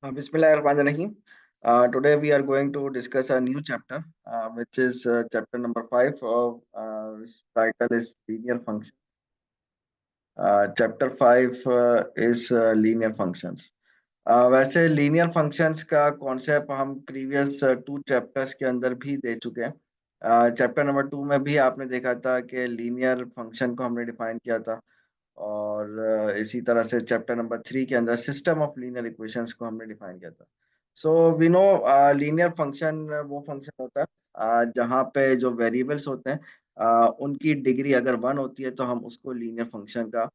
Bismillahirrahmanirrahim. Today we are going to discuss a new chapter, which is chapter number 5 of title is linear function. Chapter 5 is linear functions. वैसे linear functions का concept हम previous two chapters के अंदर भी दे चुके हैं। Chapter number 2 में भी आपने देखा था कि लीनियर फंक्शन को हमने डिफाइन किया था और इसी तरह से चैप्टर नंबर 3 के अंदर सिस्टम ऑफ लीनियर इक्वेशंस को हमने डिफाइन किया था। So we know linear function वो फंक्शन होता है जहाँ पे जो वेरिएबल्स होते हैं उनकी डिग्री अगर 1 होती है तो हम उसको लीनियर फंक्शन का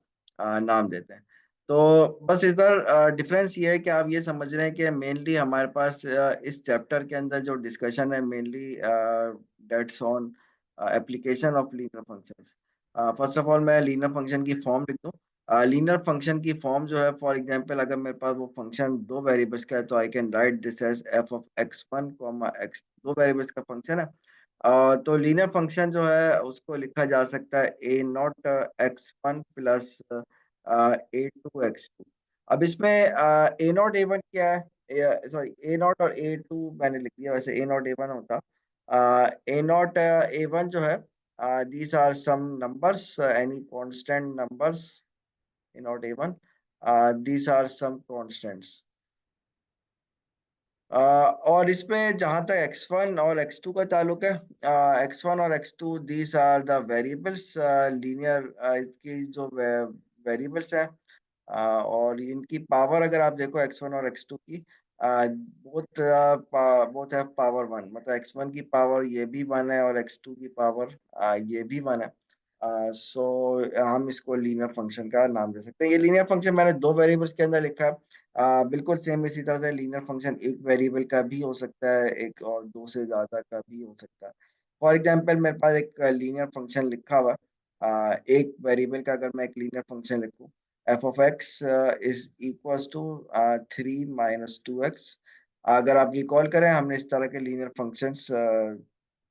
नाम देते हैं। तो बस इधर डिफरेंस ये है कि आप ये समझ रहे हैं कि मेनली हमारे पास इस चैप्टर के अंदर जो डिस्कशन है mainly that's on application of linear functions. First of all मैं लीनियर फंक्शन की फॉर्म लिख दूं। लीनियर फंक्शन की फॉर्म जो है फॉर एग्जांपल अगर मेरे पास वो फंक्शन दो वेरिएबल्स का है तो I can write this as F of x1 comma x, दो वेरिएबल्स का फंक्शन है। तो लीनियर फंक्शन जो है उसको लिखा जा सकता है a nought x1 plus a two x2। अब इसमें ए नॉट ए वन क्या है, सॉरी ए नॉट और ए टू मैंने लिख दिया, वैसे ए नॉट ए वन होता। ए नॉट ए वन जो है these are some numbers, any constant numbers in not A1. These are some constants. और इसमें जहाँ तक x1 और x2 का ताल्लुक है, x1 और x2 these are the variables, linear इसकी जो वेरिएबल्स हैं और इनकी पावर अगर आप देखो x1 और x2 की बोथ है पावर 1, मतलब x1 की पावर ये भी 1 है और x2 की पावर ये भी 1 है। सो हम इसको लीनियर फंक्शन का नाम दे सकते हैं। ये लीनियर फंक्शन मैंने दो वेरिएबल्स के अंदर लिखा है। बिल्कुल सेम इसी तरह से लीनियर फंक्शन एक वेरिएबल का भी हो सकता है, एक और दो से ज्यादा का भी हो सकता है। फॉर एग्जांपल मेरे पास एक लीनियर फंक्शन लिखा हुआ है। एक वेरिएबल का अगर मैं एक लीनियर फंक्शन लिखूं F of X is equals to 3 - 2x। अगर आप रिकॉल करें हमने इस तरह के लीनियर फंक्शंस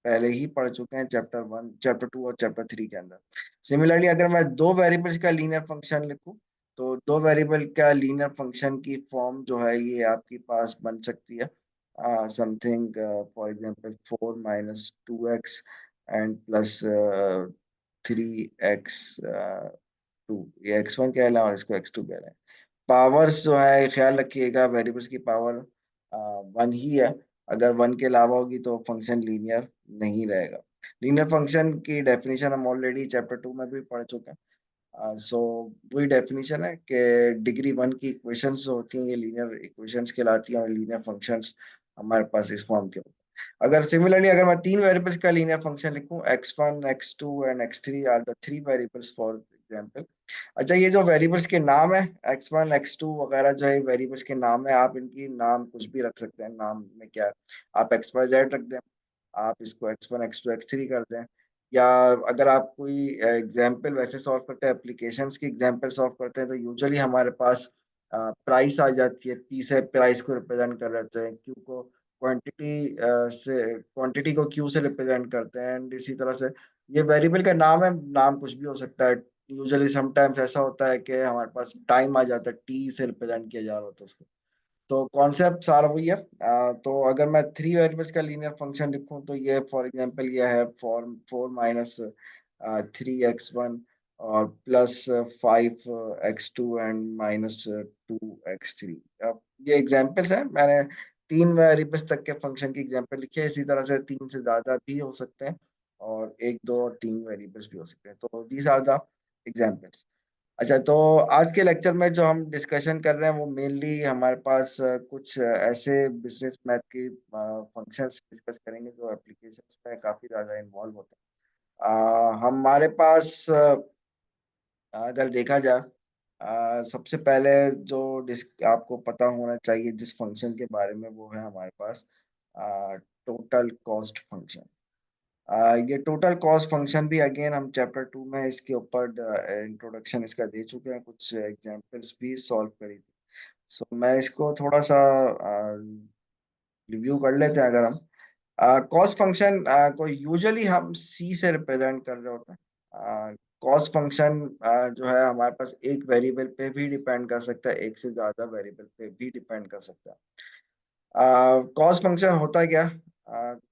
पहले ही पढ़ चुके हैं चैप्टर 1, चैप्टर 2 और चैप्टर 3 के अंदर। सिमिलरली अगर मैं दो वेरिएबल्स का लीनियर फंक्शन लिखूं तो दो वेरिएबल का लीनियर फंक्शन की फॉर्म जो है ये आपके पास बन सकती है something for example 4 - 2x and plus 3x 2। ये x1 कह रहे हैं और इसको x2 कह रहे हैं। पावर्स जो है ख्याल रखिएगा वेरिएबल्स की पावर 1 ही है। अगर 1 के अलावा होगी तो फंक्शन लीनियर नहीं रहेगा। लीनियर फंक्शन की डेफिनेशन हम ऑलरेडी चैप्टर 2 में भी पढ़ चुके हैं। सो वही डेफिनेशन है कि डिग्री 1 की इक्वेशंस जो होती हैं ये लीनियर इक्वेशंस कहलाती हैं और लीनियर फंक्शंस हमारे पास इस फॉर्म के होते हैं। अगर सिमिलरली अगर मैं तीन वेरिएबल्स का लीनियर फंक्शन लिखूं x1 x2 and x3 are the three variables for example. अच्छा ये जो वेरिएबल्स के नाम है x1 x2 वगैरह जो है वेरिएबल्स के नाम है, आप इनकी नाम कुछ भी रख सकते हैं। नाम में क्या है, आप XYZ रख दें, आप इसको x1 x2 x3 कर दें, या अगर आप कोई एग्जाम्पल वैसे सॉल्व करते हैं एप्लीकेशंस की एग्जाम्पल सॉल्व करते हैं तो यूजुअली हमारे पास प्राइस आ जाती है, पी से प्राइस को रिप्रेजेंट कर लेते हैं, क्यू को क्वांटिटी से क्वांटिटी को क्यू से रिप्रेजेंट करते हैं एंड इसी तरह से ये वेरिएबल का नाम है। नाम कुछ भी हो सकता है। यूजुअली समटाइम्स ऐसा होता है कि हमारे पास टाइम आ जाता है, टी से रिप्रेजेंट किया जा रहा होता है उसको। तो कॉन्सेप्ट सारा वही है। तो अगर मैं थ्री वेरिएबल्स का लीनियर फंक्शन लिखूं तो ये फॉर एग्जांपल ये है फोर माइनस 3x1 और प्लस 5x2 एंड -2x3। अब ये एग्जांपल्स हैं, मैंने तीन वेरिएबल्स तक के फंक्शन की एग्जांपल लिखी है। इसी तरह से तीन से ज्यादा भी हो सकते हैं और एक दो और तीन वेरिएबल्स भी हो सकते हैं। तो दीज आर द एग्जांपल्स। अच्छा तो आज के लेक्चर में जो हम डिस्कशन कर रहे हैं वो मेनली हमारे पास कुछ ऐसे बिजनेस मैथ की फंक्शंस डिस्कस करेंगे जो एप्लीकेशंस में काफ़ी ज़्यादा इन्वॉल्व होते हैं। हमारे पास अगर देखा जाए सबसे पहले जो आपको पता होना चाहिए जिस फंक्शन के बारे में वो है हमारे पास टोटल कॉस्ट फंक्शन। ये टोटल कॉस्ट फंक्शन भी अगेन हम चैप्टर 2 में इसके ऊपर इंट्रोडक्शन इसका दे चुके हैं, कुछ एग्जांपल्स भी सॉल्व करी थी। सो मैं इसको थोड़ा सा रिव्यू कर लेते हैं। अगर हम कॉस्ट फंक्शन को यूजुअली हम सी से रिप्रेजेंट कर रहे होते हैं। कॉस्ट फंक्शन जो है हमारे पास एक वेरिएबल पे भी डिपेंड कर सकता है, एक से ज्यादा वेरिएबल पे भी डिपेंड कर सकता है। कॉस्ट फंक्शन होता क्या?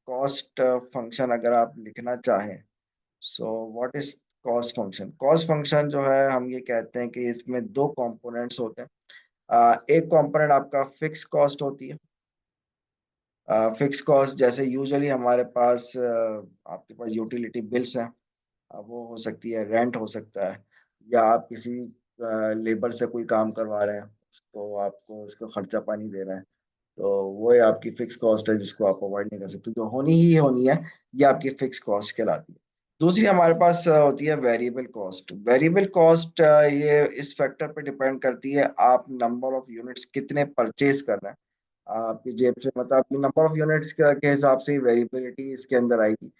कॉस्ट फंक्शन अगर आप लिखना चाहें, so what is cost function? Cost function जो है हम ये कहते हैं कि इसमें दो कंपोनेंट्स होते हैं। एक कंपोनेंट आपका फिक्स कॉस्ट होती है। फिक्स कॉस्ट जैसे यूजुअली हमारे पास आपके पास यूटिलिटी बिल्स हैं। वो हो सकती है, रेंट हो सकता है, या आप किसी लेबर से कोई काम करवा रहे हैं, उसको आपको उसका खर्चा पानी दे रहे हैं, तो वो है आपकी फिक्स कॉस्ट है जिसको आप अवॉइड नहीं कर सकते, जो होनी ही होनी है। ये आपकी फिक्स कॉस्ट कहलाती है। दूसरी हमारे पास होती है वेरिएबल कॉस्ट। वेरिएबल कॉस्ट ये इस फैक्टर पे डिपेंड करती है, आप नंबर ऑफ यूनिट्स कितने परचेज कर रहे हैं आपकी जेब से, मतलब आपकी नंबर ऑफ यूनिट्स के हिसाब से वेरिएबिलिटी इसके अंदर आएगी।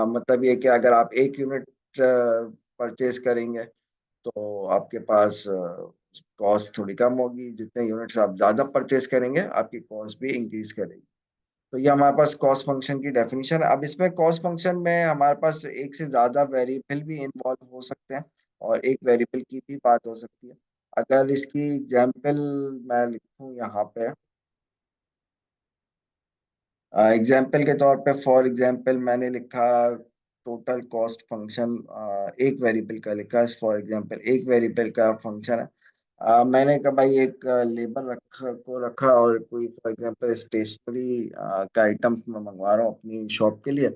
मतलब ये कि अगर आप एक यूनिट परचेज करेंगे तो आपके पास कॉस्ट थोड़ी कम होगी, जितने यूनिट्स आप ज्यादा परचेज करेंगे आपकी कॉस्ट भी इंक्रीज करेगी। तो ये हमारे पास कॉस्ट फंक्शन की डेफिनेशन है। अब इसमें कॉस्ट फंक्शन में हमारे पास एक से ज्यादा वेरिएबल भी इन्वॉल्व हो सकते हैं, और एक वेरिएबल की भी बात हो सकती है। अगर इसकी एग्जांपल मैं लिखूं यहाँ पे, एग्जाम्पल के तौर पे, फॉर एग्जाम्पल मैंने लिखा टोटल कॉस्ट फंक्शन, एक वेरिएबल का लिखा है। फॉर एग्जाम्पल एक वेरिएबल का फंक्शन है। मैंने कहा भाई एक लेबर रखा और कोई फॉर एग्जांपल स्टेशनरी का आइटम मैं मंगवा रहा हूँ अपनी शॉप के लिए।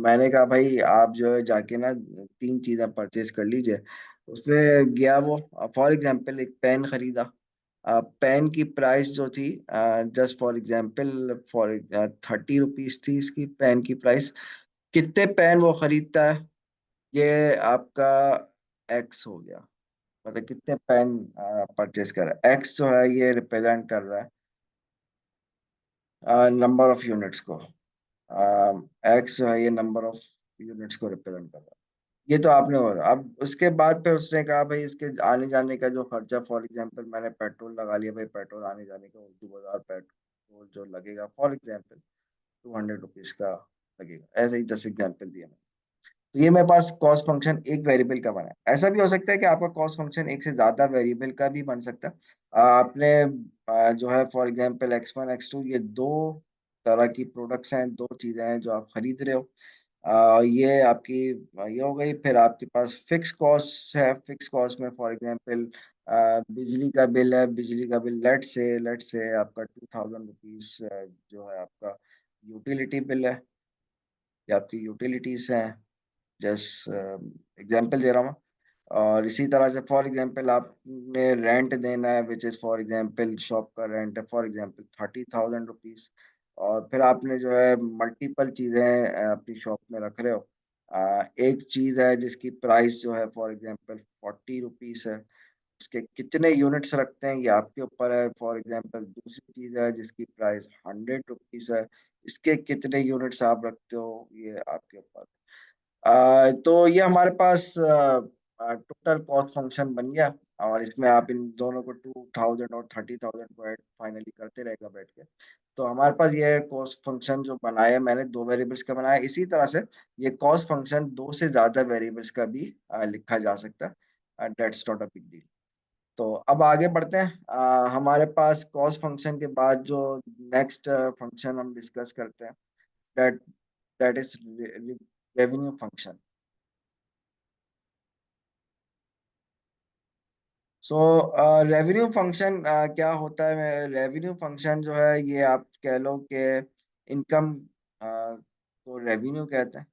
मैंने कहा भाई आप जो है जाके ना तीन चीज़ें परचेज कर लीजिए। उसने गया, वो फॉर एग्जांपल एक पेन खरीदा। पेन की प्राइस जो थी, just for example, for 30 rupees थी इसकी पेन की प्राइस। कितने पेन वो खरीदता है, ये आपका एक्स हो गया। मतलब कितने पेन परचेज कर रहा है, एक्स जो है ये रिप्रेजेंट कर रहा है नंबर ऑफ यूनिट्स को। एक्स जो है ये नंबर ऑफ यूनिट्स को रिप्रेजेंट कर रहा है। ये तो आपने, और अब उसके बाद पे उसने कहा भाई इसके आने जाने का जो खर्चा, फॉर एग्जांपल मैंने पेट्रोल लगा लिया, भाई पेट्रोल आने जाने का उर्दू बाजार पेट्रोल जो लगेगा फॉर एग्जांपल 200 रुपीज का लगेगा। ऐसे ही जस्ट एग्जांपल दिया मैंने। तो ये मेरे पास कॉस्ट फंक्शन एक वेरिएबल का बना है। ऐसा भी हो सकता है कि आपका कॉस्ट फंक्शन एक से ज्यादा वेरिएबल का भी बन सकता है। आपने जो है फॉर एग्जांपल X1 X2, ये दो तरह की प्रोडक्ट्स हैं, दो चीजें हैं जो आप खरीद रहे हो। ये आपकी ये हो गई। फिर आपके पास फिक्स कॉस्ट है। फिक्स कॉस्ट में फॉर एग्जांपल बिजली का बिल है। बिजली का बिल लेट से आपका 2000 रुपीज जो है आपका यूटिलिटी बिल है, या आपकी यूटिलिटीज हैं। जस्ट एग्जांपल दे रहा हूँ मैं। और इसी तरह से फॉर एग्जांपल आपने रेंट देना है, which is for example shop का रेंट है फॉर एग्जांपल 30,000 रुपीज। और फिर आपने जो है मल्टीपल चीजें अपनी शॉप में रख रहे हो। एक चीज है जिसकी प्राइस जो है फॉर एग्जांपल 40 रुपीज है, उसके कितने यूनिट्स रखते हैं ये आपके ऊपर है। फॉर एग्जांपल दूसरी चीज है जिसकी प्राइस 100 रुपीज है, इसके कितने यूनिट्स आप रखते हो ये आपके ऊपर है। तो ये हमारे पास टोटल कॉस्ट फंक्शन बन गया। और इसमें आप इन दोनों को 2000 और 30,000 को ऐड फाइनली करते रहेगा बैठ के। तो हमारे पास ये कॉस्ट फंक्शन जो बनाया है मैंने, दो वेरिएबल्स का बनाया है। इसी तरह से ये कॉस्ट फंक्शन दो से ज्यादा वेरिएबल्स का भी लिखा जा सकता है। That's not a big deal. तो अब आगे बढ़ते हैं। हमारे पास कॉस्ट फंक्शन के बाद जो नेक्स्ट फंक्शन हम डिस्कस करते हैं, that that is revenue function. So revenue function क्या होता है? रेवेन्यू फंक्शन जो है ये आप कह लो कि इनकम को रेवेन्यू कहते हैं।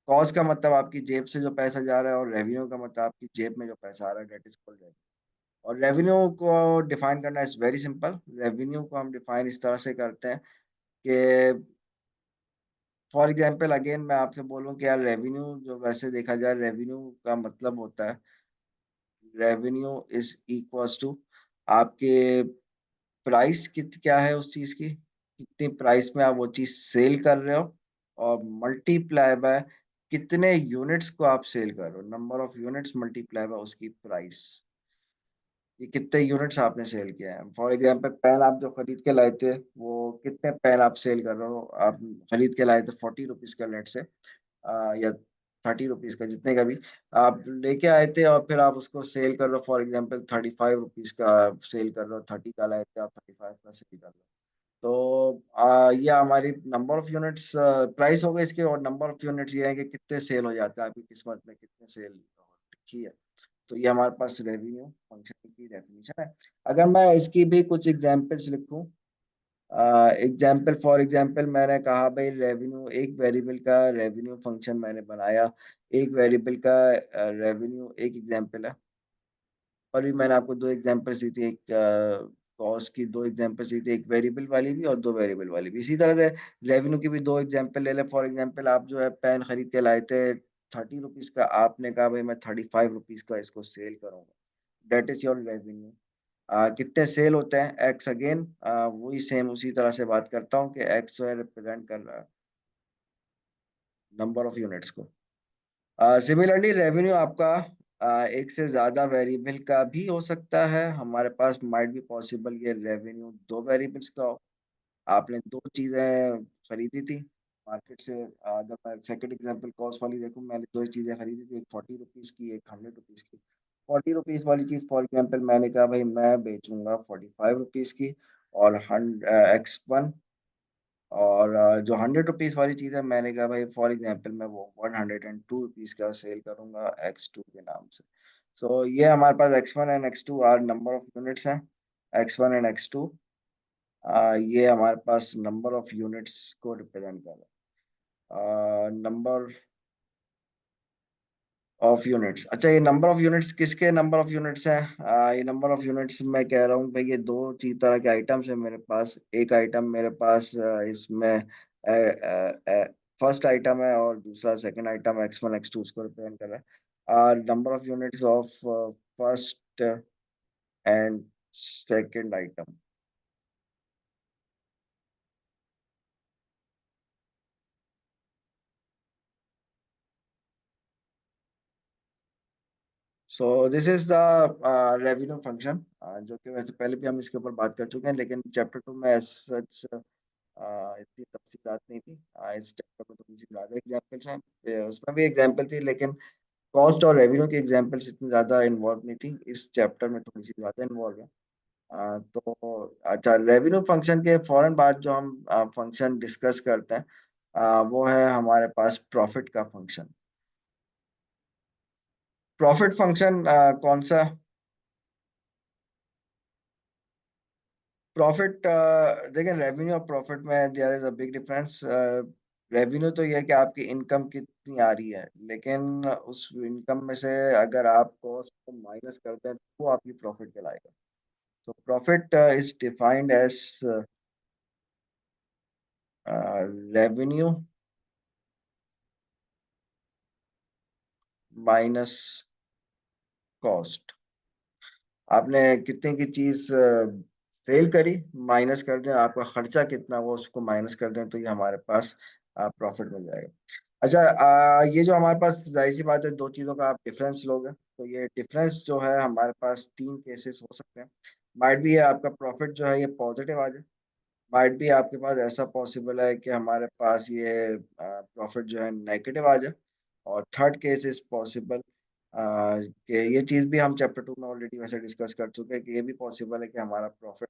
कॉस्ट का मतलब आपकी जेब से जो पैसा जा रहा है, और रेवेन्यू का मतलब आपकी जेब में जो पैसा आ रहा है, डेट इज कॉल्ड रेवेन्यू। और रेवेन्यू को डिफाइन करना इज वेरी सिंपल। रेवेन्यू को हम डिफाइन इस तरह से करते हैं कि फॉर एग्जांपल अगेन मैं आपसे बोलूं कि यार रेवेन्यू जो वैसे देखा जाए, रेवेन्यू का मतलब होता है, रेवेन्यू इज इक्वल्स टू आपके प्राइस कित क्या है उस चीज की, कितनी प्राइस में आप वो चीज सेल कर रहे हो, और मल्टीप्लाई बाय कितने यूनिट्स को आप सेल कर रहे हो। Number of units multiply by उसकी प्राइस, ये कितने यूनिट्स आपने सेल किया है। फॉर एग्जांपल पेन आप जो खरीद के लाए थे, वो कितने पेन आप सेल कर रहे हो, आप खरीद के लाए थे 40 रुपीज का, लेट से, या 30 रुपीज का, जितने का भी आप लेके आए थे और फिर आप उसको सेल कर रहे हो, फॉर एग्जाम्पल 35 रुपीज का सेल कर रहे हो, 30 का लाए थे आप 35 का सेल कर रहे हो। तो ये हमारी नंबर ऑफ यूनिट्स प्राइस हो गई इसके, और नंबर ऑफ यूनिट्स ये है कि कितने सेल हो जाते हैं आपकी किस्मत में, कितने सेल लिखी है। तो ये हमारे पास रेवेन्यू फंक्शन की डेफिनेशन है। अगर मैं इसकी भी कुछ एग्जांपल्स लिखूं, एग्जाम्पल फॉर एग्जाम्पल मैंने कहा भाई रेवेन्यू, एक वेरिएबल का रेवेन्यू फंक्शन मैंने बनाया, एक वेरिएबल का रेवेन्यू एक एग्जाम्पल है। और भी मैंने आपको दो एग्जांपल्स दी थी, एक कॉस्ट की दो एग्जांपल्स दी थी, एक वेरिएबल वाली भी और दो वेरिएबल वाली भी। इसी तरह से रेवेन्यू की भी दो एग्जांपल ले लें। फॉर एग्जांपल आप जो है पेन खरीद के लाए थे 30 रुपीज का, आपने कहा भाई मैं 35 रुपीज का इसको सेल करूंगा, दैट इज योर रेवेन्यू। कितने सेल होते हैं, एक्स अगेन वही सेम उसी तरह से बात करता हूँ कि एक्स जो है रिप्रेजेंट कर रहा है नंबर ऑफ यूनिट्स को। सिमिलरली रेवेन्यू आपका एक से ज्यादा वेरिएबल का भी हो सकता है। हमारे पास माइट भी पॉसिबल ये रेवेन्यू दो वेरिएबल्स का हो। आपने दो चीजें खरीदी थी मार्केट से, अगर मैं सेकंड एग्जांपल कॉस्ट वाली देखूं, मैंने दो चीजें खरीदी थी, एक 40 रुपीज की, एक 100 रुपीज की। 40 रुपीज वाली चीज फॉर एग्जांपल मैंने कहा भाई मैं बेचूंगा 45 रुपीज की, और X1। और जो 100 रुपीज वाली चीज़ है मैंने कहा भाई फॉर एग्जाम्पल मैं वो 102 रुपीज का सेल करूंगा X2 के नाम से। सो ये हमारे पास X1 and X2 are number of units हैं। X1 एंड X2 ये हमारे पास नंबर ऑफ यूनिट्स को रिप्रेजेंट कर रहा है। नंबर ऑफ यूनिट्स, अच्छा ये नंबर ऑफ यूनिट्स किसके नंबर ऑफ यूनिट्स हैं? ये नंबर ऑफ यूनिट्स मैं कह रहा हूँ भाई ये दो चीज तरह के आइटम्स हैं मेरे पास। एक आइटम मेरे पास इसमें फर्स्ट आइटम है, और दूसरा सेकंड आइटम X1 X2 उसको रिप्रेजेंट कर रहा है। Number of units of first and second item. So this is the revenue function, जो कि वैसे पहले भी हम इसके ऊपर बात कर चुके हैं, लेकिन चैप्टर 2 में सच इतनी तफसीलात नहीं थी। इस चैप्टर में थोड़ी सी ज़्यादा एग्जाम्पल्स हैं, उसमें भी एग्जाम्पल थी, लेकिन कॉस्ट और रेवेन्यू की एग्जाम्पल्स इतनी ज़्यादा इन्वॉल्व नहीं थी। इस चैप्टर में थोड़ी सी ज़्यादा इन्वॉल्व है। तो अच्छा, रेवेन्यू फंक्शन के फौरन बाद जो हम फंक्शन डिस्कस करते हैं वो है हमारे पास प्रॉफिट का फंक्शन। प्रॉफिट फंक्शन कौन सा? प्रॉफिट, देखिए रेवेन्यू और प्रॉफिट में there is a big difference. Revenue तो ये है कि आपकी इनकम कितनी आ रही है, लेकिन उस इनकम में से अगर आप कॉस्ट को माइनस करते हैं तो वो आपकी प्रॉफिट कहलाएगा। तो profit is defined as revenue minus cost. आपने कितने की चीज सेल करी, माइनस कर दें आपका खर्चा कितना हुआ उसको माइनस कर दें, तो ये हमारे पास प्रॉफिट मिल जाएगा। अच्छा, ये जो हमारे पास जाहिर सी बात है दो चीज़ों का आप डिफरेंस लोगे, तो ये डिफरेंस जो है हमारे पास तीन केसेस हो सकते हैं। माइट भी है आपका प्रॉफिट जो है ये पॉजिटिव आ जाए, माइट भी आपके पास ऐसा पॉसिबल है कि हमारे पास ये प्रॉफिट जो है नेगेटिव आ जाए, और थर्ड केस इज पॉसिबल कि ये चीज़ भी हम चैप्टर 2 में ऑलरेडी वैसे डिस्कस कर चुके हैं कि ये भी पॉसिबल है कि हमारा प्रॉफिट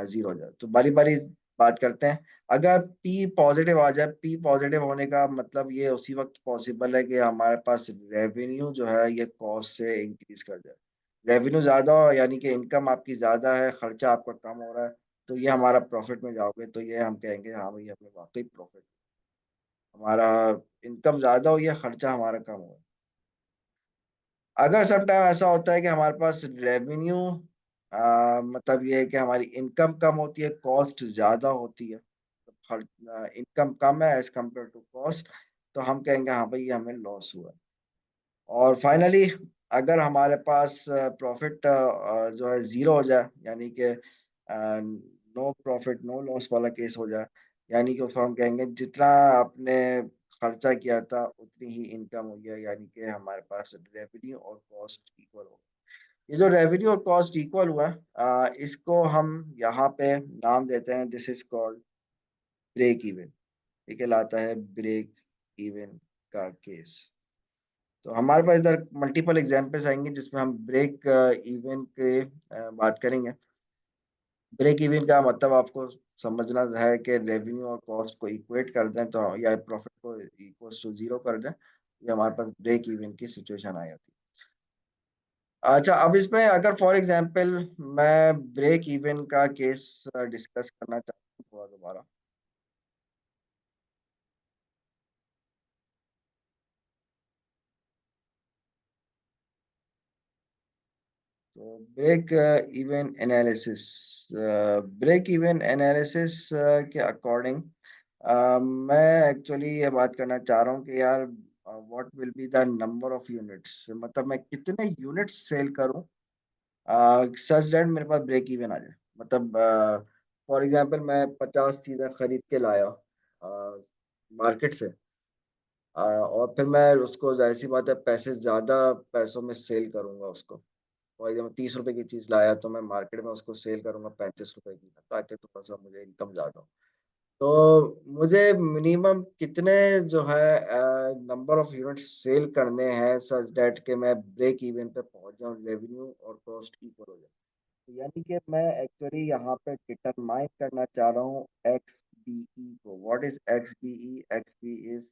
जीरो हो जाए। तो बारी बारी बात करते हैं। अगर पी पॉजिटिव आ जाए, पी पॉजिटिव होने का मतलब ये उसी वक्त पॉसिबल है कि हमारे पास रेवेन्यू जो है ये कॉस्ट से इंक्रीज कर जाए। रेवेन्यू ज्यादा हो यानी कि इनकम आपकी ज्यादा है, खर्चा आपका कम हो रहा है, तो ये हमारा प्रॉफिट में जाओगे, तो ये हम कहेंगे हाँ भाई हमें वाकई प्रॉफिट, हमारा इनकम ज्यादा हो या खर्चा हमारा कम हो। अगर सम टाइम ऐसा होता है कि हमारे पास रेवेन्यू मतलब ये है कि हमारी इनकम कम होती है, कॉस्ट ज्यादा होती है, तो इनकम कम है एज कम्पेयर टू कॉस्ट, तो हम कहेंगे हाँ भाई ये हमें लॉस हुआ। और फाइनली अगर हमारे पास प्रॉफिट जो है जीरो हो जाए, यानी कि नो प्रॉफिट नो लॉस वाला केस हो जाए, यानी कि उसको हम कहेंगे जितना आपने खर्चा किया था उतनी ही इनकम हो गया, यानी कि हमारे पास रेवेन्यू और कॉस्ट इक्वल हो। ये जो रेवेन्यू और कॉस्ट इक्वल हुआ इसको हम यहाँ पे नाम देते हैं, this is called break even. ये कहलाता है ब्रेक इवन का केस। तो हमारे पास इधर मल्टीपल एग्जांपल्स आएँगे जिसमें हम ब्रेक इवन के बात करेंगे। ब्रेक इवन का मतलब आपको समझना है कि रेवेन्यू और कॉस्ट को इक्वेट कर दें तो या प्रॉफिट को इक्वल्स टू 0 कर दें, ये हमारे पास ब्रेक इवन की सिचुएशन आ जाती है। अच्छा, अब इसमें अगर फॉर एग्ज़ाम्पल मैं ब्रेक इवन का केस डिस्कस करना चाहता हूँ थोड़ा दोबारा। तो ब्रेक इवन एनालिसिस के अकॉर्डिंग मैं एक्चुअली ये बात करना चाह रहा हूँ कि यार what will be the number of units, मतलब मैं कितने यूनिट्स सेल करूँ सच दैट मेरे पास ब्रेक इवन आ जाए। मतलब फॉर एग्जांपल मैं 50 चीज़ें खरीद के लाया मार्केट से, और फिर मैं उसको ज़ाहिर-सी बात है पैसे ज़्यादा पैसों में सेल करूँगा उसको। फॉर एग्ज़ाम्पल ₹30 की चीज़ लाया तो मैं मार्केट में उसको सेल करूँगा ₹35 की, ताकि थोड़ा-सा मुझे इनकम ज़्यादा हो। तो मुझे मिनिमम कितने जो है नंबर ऑफ यूनिट्स सेल करने हैं सच दैट कि मैं ब्रेक इवन पे पहुँच जाऊँ, रेवेन्यू और कॉस्ट इक्वल हो जाए। तो यानी कि मैं एक्चुअली यहाँ पे डिटरमाइन करना चाह रहा हूँ XBE को। What is XBE? XBE is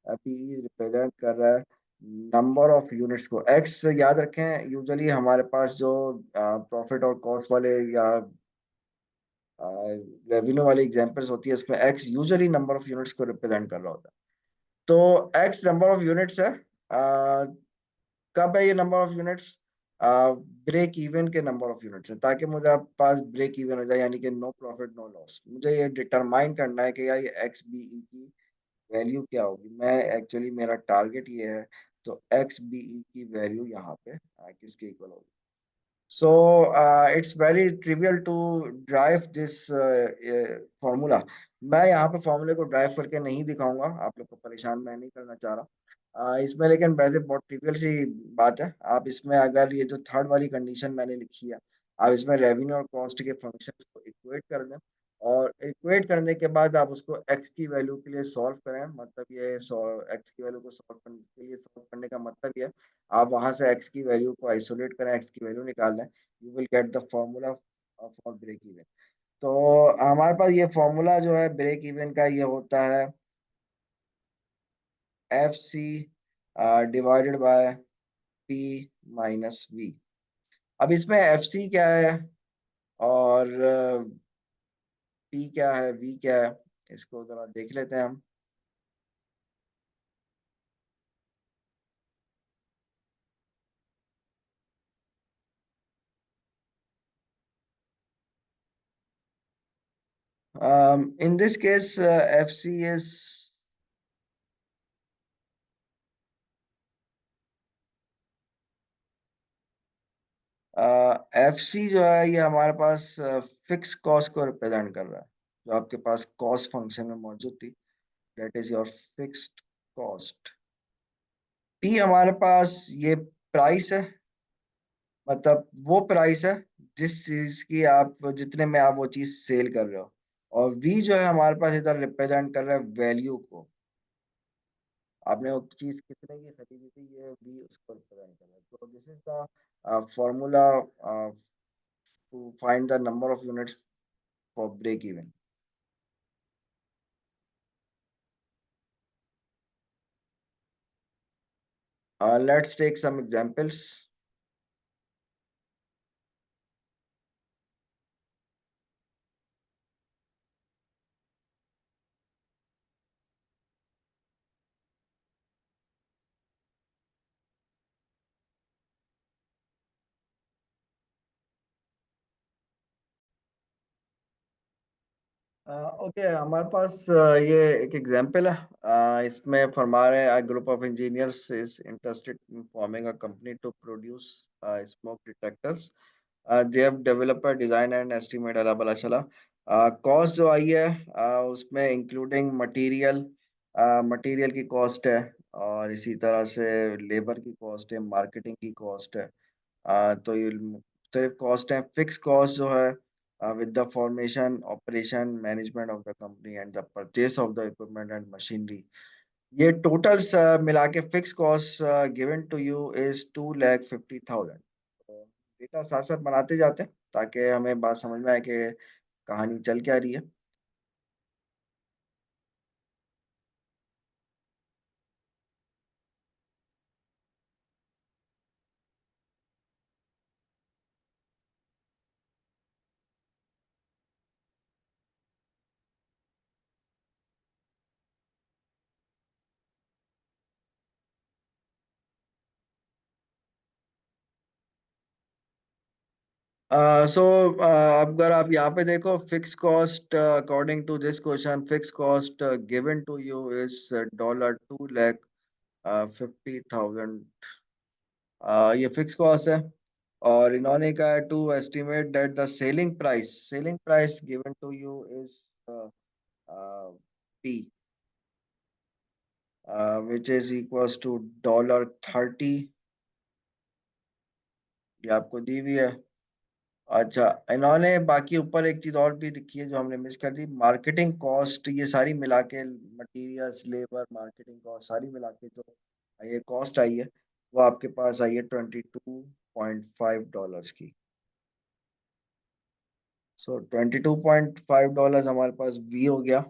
BE represent कर रहा है नंबर ऑफ यूनिट्स को। X याद रखें यूजुअली हमारे पास जो प्रॉफिट और कॉस्ट वाले या अ, रेवेन्यू वाली एग्ज़ाम्पल्स होती है इसमें X usually number of units को रिप्रेजेंट कर रहा होता है। तो X नंबर ऑफ यूनिट्स है। कब है ये number of units? Uh, break even के नंबर ऑफ यूनिट्स है, ताकि मुझे पास ब्रेक इवन हो जाए यानी कि नो प्रॉफिट नो लॉस। मुझे ये डिटरमाइन करना है कि यार ये XBE की वैल्यू क्या होगी? मैं एक्चुअली मेरा टारगेट ये है, तो XBE की वैल्यू यहाँ पे किसके इक्वल होगी? So it's very trivial to drive this formula. मैं यहाँ पे फॉर्मूले को ड्राइव करके नहीं दिखाऊँगा, आप लोग को परेशान मैं नहीं करना चाह रहा। इसमें लेकिन वैसे बहुत ट्रिवियल सी बात है। आप इसमें अगर ये जो थर्ड वाली कंडीशन मैंने लिखी है, आप इसमें रेवेन्यू और कॉस्ट के फंक्शंस को इक्वेट कर दें और इक्वेट करने के बाद आप उसको एक्स की वैल्यू के लिए सॉल्व करें। मतलब ये सॉ एक्स की वैल्यू को सॉल्व करने के लिए सॉल्व करने का मतलब ये है आप वहाँ से x की वैल्यू को आइसोलेट करें, x की वैल्यू निकाल लें, you will get the formula for break even. तो हमारे पास ये फॉर्मूला जो है ब्रेक इवन का ये होता है FC divided by P minus V। अब इसमें FC क्या है और P क्या है, V क्या है, इसको ज़रा देख लेते हैं हम। In this case, FC is FC जो है ये हमारे पास फिक्स कॉस्ट को रिप्रेजेंट कर रहा है, जो आपके पास कॉस्ट फंक्शन में मौजूद थी, that is your fixed cost. P हमारे पास ये प्राइस है, मतलब वो प्राइस है जिस चीज की आप जितने में आप वो चीज सेल कर रहे हो, और वी जो है हमारे पास इधर रिप्रेजेंट कर रहा है वैल्यू को। आपने वो चीज कितने की खरीदी थी, ये वी उसको रिप्रेजेंट कर रहा है। तो this is the formula to find the number of units for break even. Let's take some examples. Okay, हमारे पास ये एक एग्जांपल है। इसमें फरमा रहे हैं group of engineers is interested in forming a company to produce smoke detectors. They have developer design and estimate अला बला चला। कॉस्ट जो आई है उसमें इंक्लूडिंग मटेरियल, मटेरियल की कॉस्ट है, और इसी तरह से लेबर की कॉस्ट है, मार्केटिंग की कॉस्ट है। तो ये मुख्तलिफ कॉस्ट हैं। फिक्स कॉस्ट जो है with the formation, operation, management of the company and the purchase of the equipment and machinery. ये टोटल मिला के fix cost given to you is 2,50,000। Data साथ साथ बनाते जाते हैं ताकि हमें बात समझ में आए कि कहानी चल क्या रही है। सो अगर आप यहाँ पे देखो fix cost according to this question fix cost given to you is $2,50,000। ये फिक्स कॉस्ट है। और इन्होंने कहा है to estimate that the selling price given to you is P which is equals to $30। ये आपको दी हुई है। अच्छा, इन्होंने बाकी ऊपर एक चीज और भी लिखी है जो हमने मिस कर दी, मार्केटिंग कॉस्ट। ये सारी मिला के मटीरियल्स, लेबर, मार्केटिंग कॉस्ट सारी मिला के जो ये कॉस्ट आई है वो आपके पास आई है $22.5 की। सो $22.5 हमारे पास बी हो गया।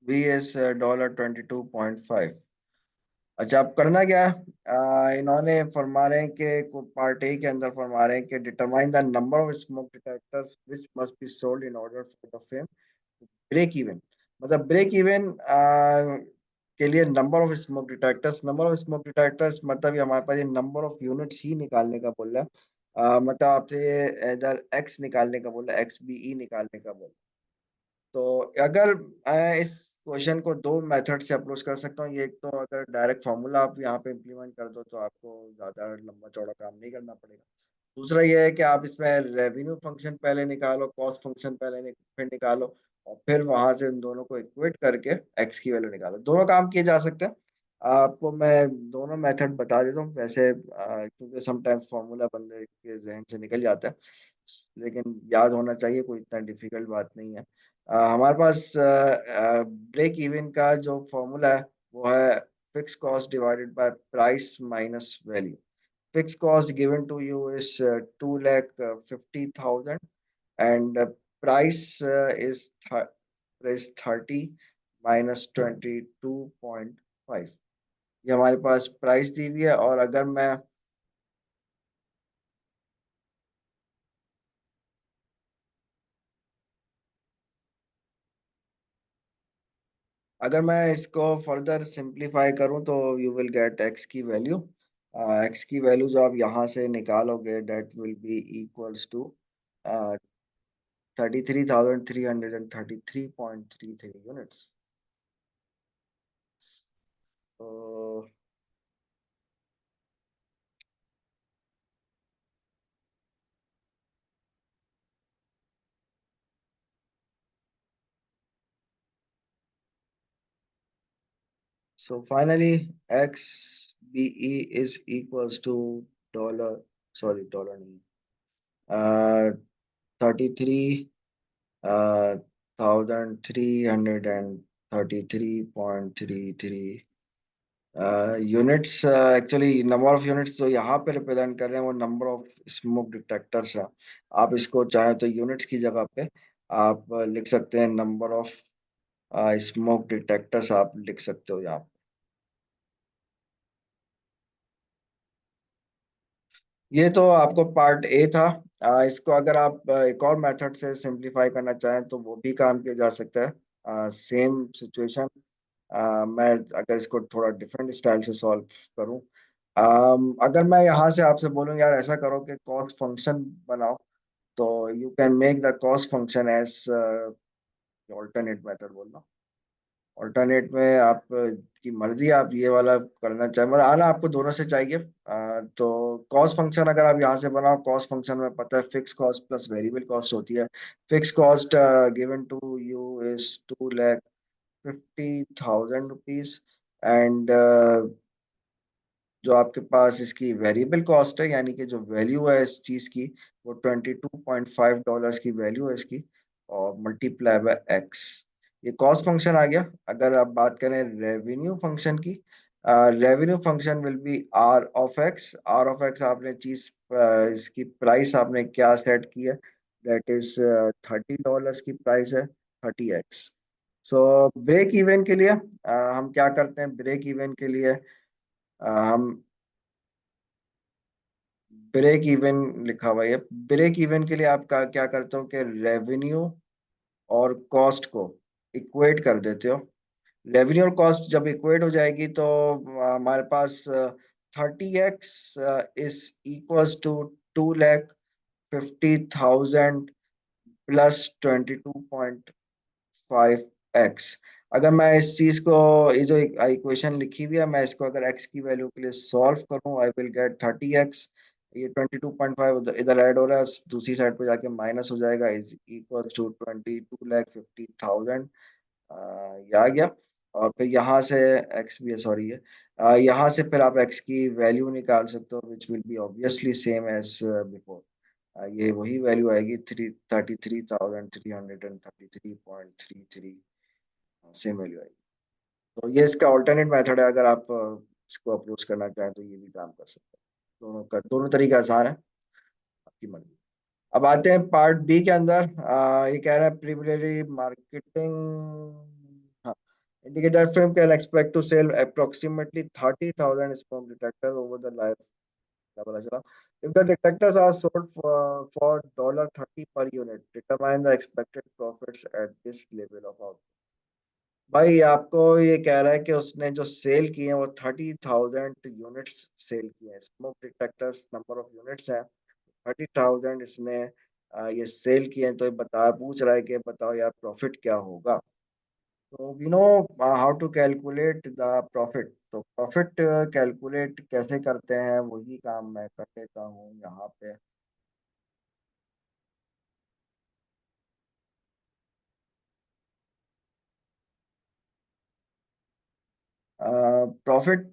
B is $22.5। अच्छा, अब करना क्या है? इन्होंने फरमा रहे हैं कि पार्ट ए के अंदर फरमा रहे हैं कि determine the number of smoke detectors which must be sold in order for the fame break even. मतलब ब्रेक इवन के लिए नंबर ऑफ स्मोक डिटेक्टर्स मतलब ये हमारे पास ये नंबर ऑफ यूनिट्स ही निकालने का बोल रहा है। मतलब आपसे ये इधर एक्स निकालने का बोल रहा है, एक्स बी ई निकालने का बोल रहा है। तो अगर इस क्वेश्चन को दो मेथड से अप्रोच कर सकता हूँ। ये एक तो अगर डायरेक्ट फॉर्मूला आप यहाँ पे इम्प्लीमेंट कर दो तो आपको ज़्यादा लंबा चौड़ा काम नहीं करना पड़ेगा। दूसरा ये है कि आप इसमें रेवेन्यू फंक्शन पहले निकालो, कॉस्ट फंक्शन फिर निकालो, और फिर वहां से इन दोनों को इक्वेट करके एक्स की वैल्यू निकालो। दोनों काम किए जा सकते हैं। आपको मैं दोनों मेथड बता देता हूँ वैसे, क्योंकि समटाइम्स फॉर्मूला बंदे के जहन से निकल जाता है, लेकिन याद होना चाहिए, कोई इतना डिफिकल्ट बात नहीं है। हमारे पास ब्रेक इवन का जो फॉर्मूला है वो है fix cost divided by price minus value. Fixed cost given to you is 2,50,000 and price is 30 minus 22.5। ये हमारे पास प्राइस दी हुई है। और अगर मैं इसको फर्दर सिंप्लीफाई करूं तो यू विल गेट एक्स की वैल्यू। एक्स की वैल्यू जो आप यहाँ से निकालोगे that will be equals to 33,333.33 units. तो So finally, XBE is equals to dollar, sorry, dollar नहीं, 33 1,333.33 units. Actually number of units जो यहाँ पे रिप्रेजेंट कर रहे हैं वो नंबर ऑफ स्मोक डिटेक्टर्स है। आप इसको चाहे तो यूनिट्स की जगह पे आप लिख सकते हैं नंबर ऑफ स्मोक डिटेक्टर्स आप लिख सकते हो यहाँ। ये तो आपको पार्ट ए था। इसको अगर आप एक और मेथड से सिंप्लीफाई करना चाहें तो वो भी काम किया जा सकता है। सेम सिचुएशन, मैं अगर इसको थोड़ा डिफरेंट स्टाइल से सॉल्व करूं, अगर मैं यहाँ से आपसे बोलूं यार ऐसा करो कि कॉस्ट फंक्शन बनाओ, तो you can make the cost function as alternate method बोलना। ऑल्टरनेट में आप की मर्जी, आप ये वाला करना चाहें, मतलब आना आपको दोनों से चाहिए। तो कॉस्ट फंक्शन अगर आप यहाँ से बनाओ, कॉस्ट फंक्शन में पता है fix cost plus variable cost होती है। Fix cost given to you is 2,50,000 rupees. And जो आपके पास इसकी वेरिएबल कॉस्ट है, यानी कि जो वैल्यू है इस चीज की, वो $22.5 की वैल्यू है इसकी, और मल्टीप्लाई बाय एक्स। ये कॉस्ट फंक्शन आ गया। अगर आप बात करें रेवेन्यू फंक्शन की, revenue function will be R of X. R of X आपने चीज, इसकी प्राइस आपने क्या सेट की है, दैट इज $30 की प्राइस है, 30x। सो ब्रेक इवन के लिए हम क्या करते हैं, ब्रेक इवन के लिए हम ब्रेक इवन लिखा हुआ है। ब्रेक इवन के लिए आप क्या करते हो कि रेवेन्यू और कॉस्ट को इक्वेट कर देते हो। रेवेन्यू और कॉस्ट जब इक्वेट हो जाएगी तो हमारे पास 30x is equals to 2,50,000 plus 22.5x। अगर मैं इस चीज को, ये जो इक्वेशन लिखी हुई है, मैं इसको अगर x की वैल्यू के लिए सॉल्व करूं, आई विल गेट 30x। ये 22.5 इधर ऐड हो रहा है, दूसरी साइड पे जाके माइनस हो जाएगा, इज इक्वल टू 22,50,000। ये आ गया। और फिर यहाँ से x भी है, सॉरी है, यहाँ से फिर आप x की वैल्यू निकाल सकते हो, which will be obviously same as before. ये वही वैल्यू आएगी, 33,333.33। सेम वैल्यू आएगी। तो ये इसका ऑल्टरनेट मेथड है, अगर आप इसको अप्रोच करना चाहें तो ये भी काम कर सकते हैं। दोनों तरीके आसान है, आपकी मर्जी। अब आते हैं पार्ट बी के अंदर। ये कह रहा है प्रिलिमिनरी मार्केटिंग। हाँ, indicator film can expect to sell approximately 30,000 smoke detector over the life. क्या पता चला? If the detectors are sold for $30 per unit, determine the expected profits at this level of output। भाई आपको ये कह रहा है कि उसने जो सेल किए हैं वो 30,000 यूनिट्स सेल किए हैं। Smoke detectors number of units हैं, 30,000 इसने ये सेल किए हैं। तो ये पूछ रहा है कि बताओ यार प्रॉफिट क्या होगा। तो we know how to calculate the profit. तो प्रॉफिट कैलकुलेट कैसे करते हैं, वही काम मैं कर लेता हूँ यहाँ पे। प्रॉफिट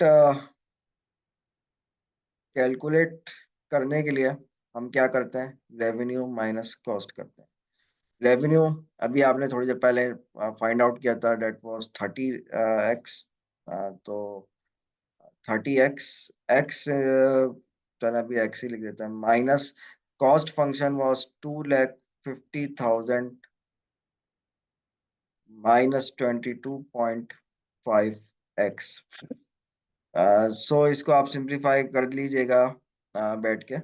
कैलकुलेट करने के लिए हम क्या करते हैं, रेवेन्यू माइनस कॉस्ट करते हैं। रेवेन्यू अभी आपने थोड़ी देर पहले फाइंड आउट किया था, डेट वाज 30x। तो 30x, एक्स चलो अभी एक्स ही लिख देते हैं, minus cost function was 2,50,000 minus 22.5x। सो इसको आप सिंप्लीफाई कर लीजिएगा बैठ के।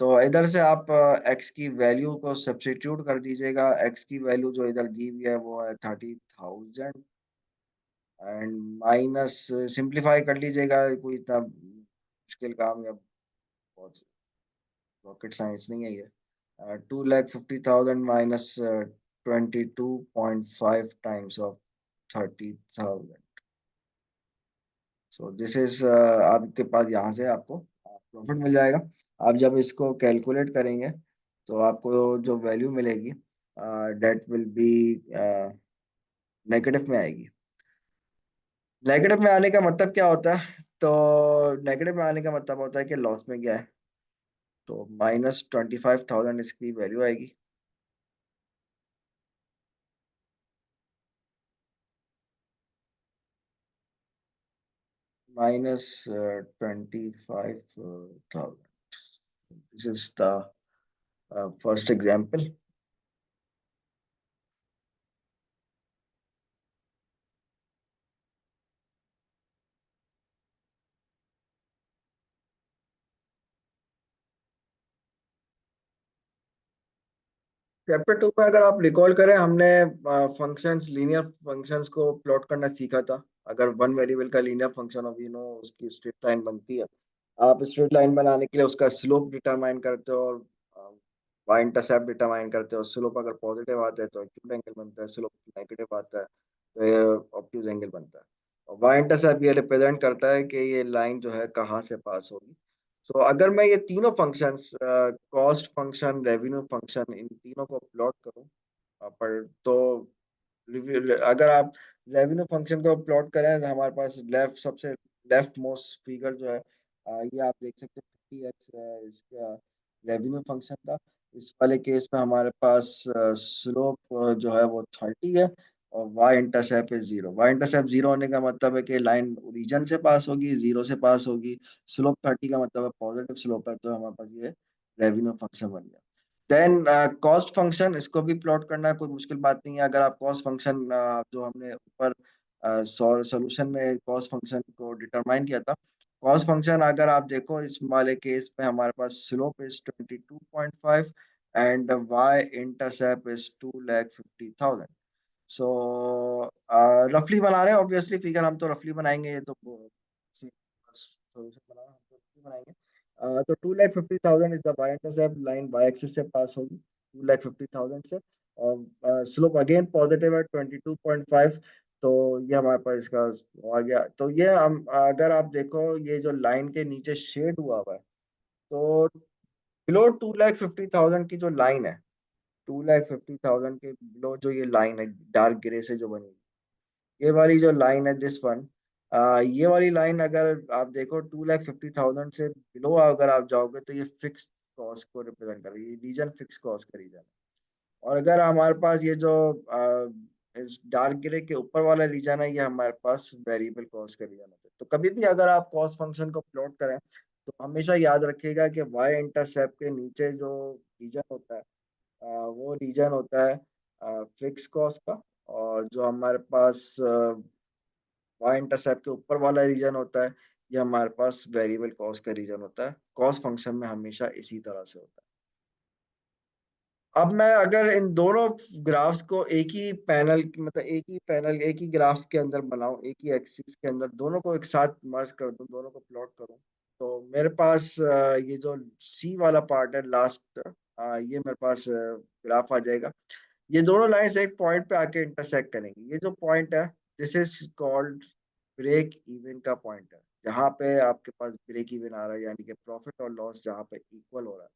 तो इधर से आप एक्स की वैल्यू को सब्स्टिट्यूट कर दीजिएगा। एक्स की वैल्यू जो इधर दी हुई है वो है 30,000, एंड माइनस सिंप्लीफाई कर लीजिएगा। कोई इतना मुश्किल काम या बहुत रॉकेट साइंस नहीं है ये। 2,50,000 minus 22.5 times of 30,000। So this is, आपके पास यहाँ से आपको प्रॉफिट मिल जाएगा। आप जब इसको कैलकुलेट करेंगे तो आपको जो वैल्यू मिलेगी डेट विल बी नेगेटिव में आएगी। नेगेटिव में आने का मतलब क्या होता है, तो नेगेटिव में आने का मतलब होता है कि लॉस में गया है। तो -25,000 इसकी वैल्यू आएगी। -25,000। This is the first example. Chapter 2 में अगर आप रिकॉल करें, हमने फंक्शंस, लीनियर फंक्शंस को प्लॉट करना सीखा था। अगर वन वेरिएबल का लीनियर फंक्शन हो, नो उसकी स्ट्रेट लाइन बनती है। आप स्ट्रेट लाइन बनाने के लिए उसका स्लोप डिटरमाइन करते हो, और वाई इंटरसेप्ट डिटरमाइन करते हो। स्लोप अगर पॉजिटिव आता है तो एक्यूट एंगल बनता है, स्लोप नेगेटिव आता है तो ये ऑब्ट्यूज एंगल बनता है। और वाई इंटरसेप्ट ये रिप्रेजेंट करता है कि ये लाइन जो है कहाँ से पास होगी। सो अगर मैं ये तीनों functions, cost function, revenue function, इन तीनों को प्लॉट करूं पर तो अगर आप रेवेन्यू फंक्शन को प्लॉट करें तो हमारे पास सबसे लेफ्ट मोस्ट फिगर जो है, ये आप देख सकते हैं 50x इसका रेवेन्यू फंक्शन था। इस वाले केस में हमारे पास स्लोप जो है वो 30 है, और Y intercept is 0। Y intercept 0 होने का मतलब है कि लाइन ओरिजिन से पास होगी, 0 से पास होगी। स्लोप 30 का मतलब है पॉजिटिव स्लोप है, तो हमारे पास ये रेवेन्यू फंक्शन बन गया। देन कॉस्ट फंक्शन, इसको भी प्लॉट करना है, कोई मुश्किल बात नहीं है। अगर आप कॉस्ट फंक्शन जो हमने ऊपर सॉल्यूशन में कॉस्ट फंक्शन को डिटरमाइन किया था, कॉस्ट फंक्शन अगर आप देखो इस वाले केस में हमारे पास slope is 22.5 and Y intercept is 2,50,000। So रफली बना रहे हैं, ऑब्वियसली फिगर हम तो रफली बनाएंगे, ये तो सॉल्यूशन बना रहे हैं, हम तो रफली बनाएंगे। तो 2,50,000 is the Y intercept, line Y axis से पास होगी 2,50,000 से, और स्लोप अगेन पॉजिटिव है 22.5। तो ये हमारे पास इसका आ गया। तो ये हम अगर आप देखो ये जो लाइन के नीचे शेड हुआ हुआ है, तो बिलो 2,50,000 की जो लाइन है, 2,50,000 के बिलो जो ये लाइन है डार्क ग्रे से जो बनी, ये वाली जो लाइन है दिस वन, ये वाली लाइन अगर आप देखो 2,50,000 से बिलो अगर आप जाओगे तो ये फिक्स कॉस्ट को रिप्रेजेंट कर रही है, रीजन फिक्स कॉस्ट का रीजन। और अगर हमारे पास ये जो इस डार्क ग्रे के ऊपर वाला रीजन है, ये हमारे पास वेरिएबल कॉस्ट का रीजन है। तो कभी भी अगर आप कॉस्ट फंक्शन को प्लॉट करें तो हमेशा याद रखिएगा कि वाई इंटरसेप्ट के नीचे जो रीजन होता है, वो रीजन होता है फिक्स कॉस्ट का, और जो हमारे पास वाई इंटरसेप्ट के ऊपर वाला रीजन होता है, ये हमारे पास वेरिएबल कॉस्ट का रीजन होता है। कॉस्ट फंक्शन में हमेशा इसी तरह से होता है। अब मैं अगर इन दोनों ग्राफ्स को एक ही पैनल, मतलब एक ही ग्राफ के अंदर बनाऊं, एक ही एक्सिस के अंदर दोनों को एक साथ मर्ज कर दूं, दोनों को प्लॉट करूं, तो मेरे पास ये जो सी वाला पार्ट है लास्ट, ये मेरे पास ग्राफ आ जाएगा। ये दोनों लाइंस एक पॉइंट पे आके इंटरसेक्ट करेंगी। ये जो पॉइंट है this is called break even का पॉइंट है, जहाँ पे आपके पास ब्रेक इवन आ रहा है, यानी कि प्रॉफिट और लॉस जहाँ पे इक्वल हो रहा है,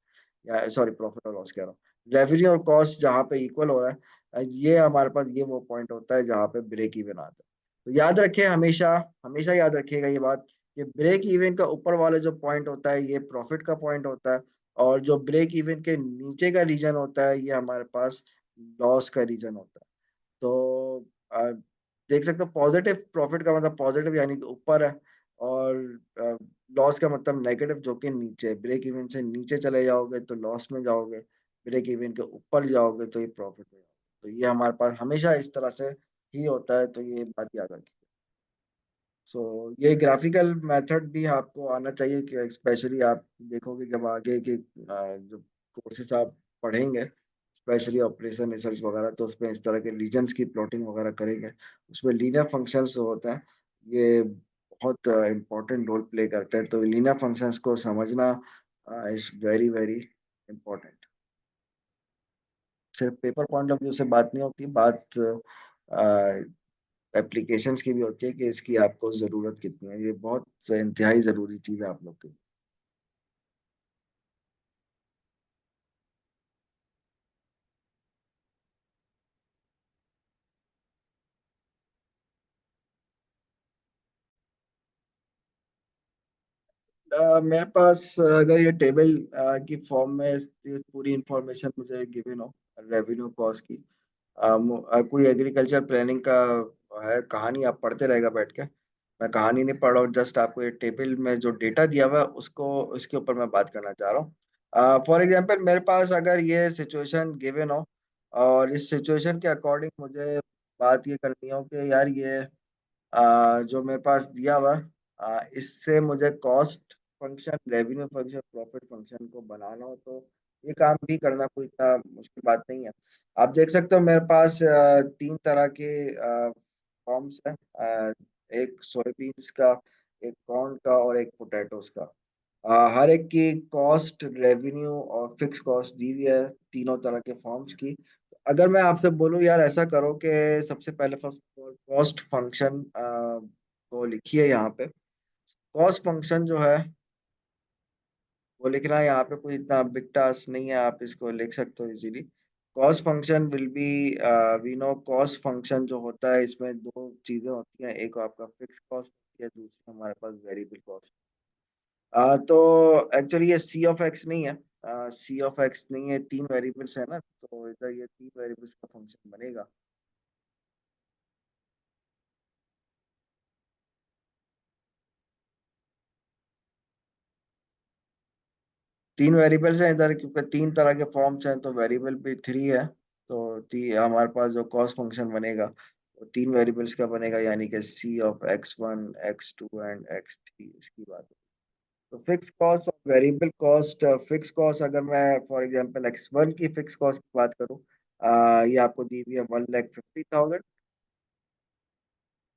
या सॉरी प्रॉफिट और लॉस कह रहा हूँ, रेवेन्यू और कॉस्ट जहाँ पे इक्वल हो रहा है, ये हमारे पास ये वो पॉइंट होता है जहाँ पे ब्रेक इवन आता है। तो याद रखिए, हमेशा हमेशा याद रखिएगा ये बात, कि ब्रेक इवन का ऊपर वाला जो पॉइंट होता है ये प्रॉफिट का पॉइंट होता है, और जो ब्रेक इवन के नीचे का रीजन होता है ये हमारे पास लॉस का रीजन होता है। तो देख सकते हो पॉजिटिव प्रॉफिट का मतलब पॉजिटिव यानी कि ऊपर है, और लॉस का मतलब नेगेटिव जो कि नीचे। ब्रेक इवन से नीचे चले जाओगे तो लॉस में जाओगे, ब्रेक इवन के ऊपर जाओगे तो ये प्रॉफिट में जाओगे। तो ये हमारे पास हमेशा इस तरह से ही होता है, तो ये बात याद रखिए। सो ये ग्राफिकल मेथड भी आपको आना चाहिए, कि स्पेशली आप देखोगे जब आगे के जो कोर्सेज आप पढ़ेंगे, स्पेशली ऑपरेशन रिसर्च वगैरह, तो उसमें इस तरह के रीजन्स की प्लॉटिंग वगैरह करेंगे। उसमें लीनियर फंक्शंस जो होते हैं ये बहुत इंपॉर्टेंट रोल प्ले करते हैं। तो लीनियर फंक्शंस को समझना इज वेरी वेरी इंपॉर्टेंट। सिर्फ पेपर पॉइंट ऑफ व्यू से बात नहीं होती, बात एप्लीकेशंस की भी होती है, कि इसकी आपको ज़रूरत कितनी है। ये बहुत इंतहाई ज़रूरी चीज़ है आप लोग के लिए। मेरे पास अगर ये टेबल की फॉर्म में ये पूरी इंफॉर्मेशन मुझे गिवन हो रेवेन्यू कॉस्ट की, कोई एग्रीकल्चर प्लानिंग का है कहानी, आप पढ़ते रहेगा बैठ के। मैं कहानी नहीं पढ़ रहा हूँ, जस्ट आपको ये टेबल में जो डेटा दिया हुआ है उसको, इसके ऊपर मैं बात करना चाह रहा हूँ। फॉर एग्जांपल मेरे पास अगर ये सिचुएशन गिवन हो, और इस सिचुएशन के अकॉर्डिंग मुझे बात ये करनी हो कि यार ये जो मेरे पास दिया हुआ है, इससे मुझे cost function, revenue function, profit function को बनाना हो, तो ये काम भी करना कोई इतना मुश्किल बात नहीं है। आप देख सकते हो मेरे पास तीन तरह के फॉर्म्स हैं, एक सोयाबीन्स का, एक कॉर्न का, और एक पोटैटोस का। हर एक की कॉस्ट, रेवेन्यू और फिक्स कॉस्ट दी हुई है, तीनों तरह के फॉर्म्स की। अगर मैं आपसे बोलूं यार ऐसा करो कि सबसे पहले फर्स्ट कॉस्ट फंक्शन को लिखिए यहाँ पे। कॉस्ट फंक्शन जो है वो लिखना है यहाँ पे कोई इतना बिग टास्क नहीं है, आप इसको लिख सकते हो easily. Cost function will be, we know cost function जो होता है इसमें दो चीजें होती हैं, एक आपका फिक्स कॉस्ट होती है, दूसरी हमारे पास वेरिएबल कॉस्ट। तो एक्चुअली ये सी ऑफ एक्स नहीं है, सी ऑफ एक्स नहीं है, तीन वेरिएबल्स है ना, तो इधर ये तीन वेरिएबल्स का फंक्शन बनेगा। तीन वेरिएबल्स हैं इधर, क्योंकि तीन तरह के फॉर्म्स हैं तो वेरिएबल भी थ्री है। तो हमारे पास जो कॉस्ट फंक्शन बनेगा वो तीन वेरिएबल्स का बनेगा, यानी कि C of X 1, X 2 and X 3, इसकी बात है। तो फिक्स कॉस्ट और वेरिएबल कॉस्ट, फिक्स कॉस्ट अगर मैं फॉर एग्जांपल एक्स 1 की फिक्स कॉस्ट की बात करूँ, ये आपको दी हुई है 1,50,000।